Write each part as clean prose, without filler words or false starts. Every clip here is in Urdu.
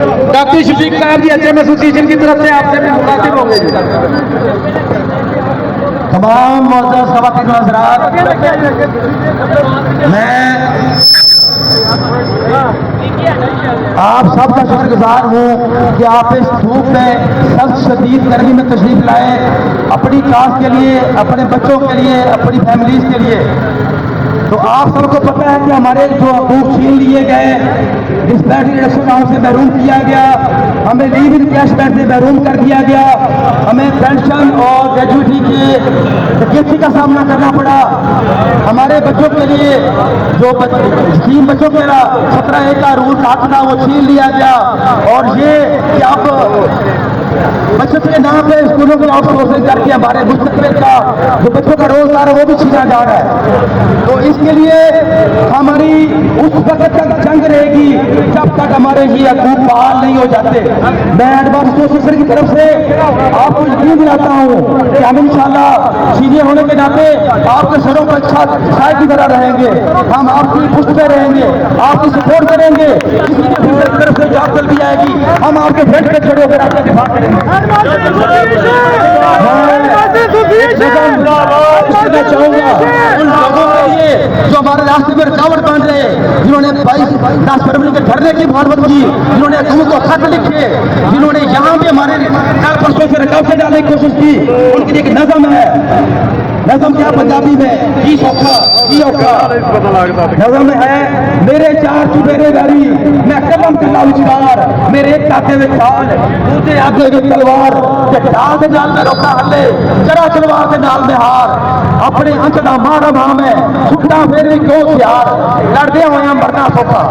ڈاکٹر شفیق صاحب جی HM ایسوسی ایشن کی طرف سے آپ سے بھی مخاطب ہوں گے جی. تمام معزز خواتین و حضرات، میں آپ سب کا شکر گزار ہوں کہ آپ اس دھوپ میں سخت شدید گرمی میں تشریف لائے اپنی کلاس کے لیے، اپنے بچوں کے لیے، اپنی فیملیز کے لیے. تو آپ سب کو پتہ ہے کہ ہمارے جو حقوق چھین لیے گئے، ڈسپیچ ریڈکشن سے محروم کیا گیا، ہمیں لیو انکیشمنٹ سے محروم کر دیا گیا، ہمیں پینشن اور گریجویٹی کے کا سامنا کرنا پڑا. ہمارے بچوں کے لیے جو یتیم بچوں کے 17A کا رول کاٹنا وہ چھین لیا گیا، اور یہ کہ اب بچت کے نام پہ اسکولوں کو آؤٹ سورسنگ کر کے ہمارے مستقبل کا جو بچوں کا روزگار ہے وہ بھی چھینا جا رہا ہے. تو اس کے لیے ہماری اس وقت تک جنگ رہے گی جب تک ہمارے یہ حقوق بحال نہیں ہو جاتے. میں ایڈوانس ایسوسی کی طرف سے آپ کو یقین دلاتا ہوں کہ ہم انشاءاللہ سینئر ہونے کے ناطے آپ کے سروں پر چھائے کی طرح رہیں گے. ہم آپ کی پشت پہ رہیں گے، آپ کی سپورٹ کریں گے. کسی کی طرف سے جاب چلتی آئے گی، ہم آپ کے بھیٹ پہ کھڑے ہو کر آپ کا دفاع کریں گے. میں چاہوں گا ان لوگوں کے لیے جو ہمارے راستے میں رکاوٹ بن رہے، جنہوں نے 22 فروری کے دھرنے کی مخالفت کی، جنہوں نے حکومت کو خط لکھے، جنہوں نے یہاں بھی ہمارے کل پرسوں سے رکاوٹیں ڈالنے کی کوشش کی، ان کے لیے ایک نظم ہے. نظم کیا پنجابی میں کی سوکھا کی اوکھا نظم ہے. میرے 4 چوبیرے گاری میں قدم چلا وچار، میرے ایک کاتے میں چال مجھے آگے میں تلوار، ڈال کے نال میں روکا ہلے چرا چلوار کے نال میں ہار، اپنے انچ دا مارا ماں میں چھٹا میرے کیوں سیار، لڑدے ہویا مرنا سوکھا،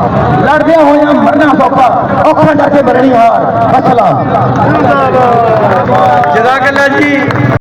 لڑدے ہویا مرنا سوکھا، اوکھا ڈر کے مرنی ہار. السلام. جزاک اللہ جی.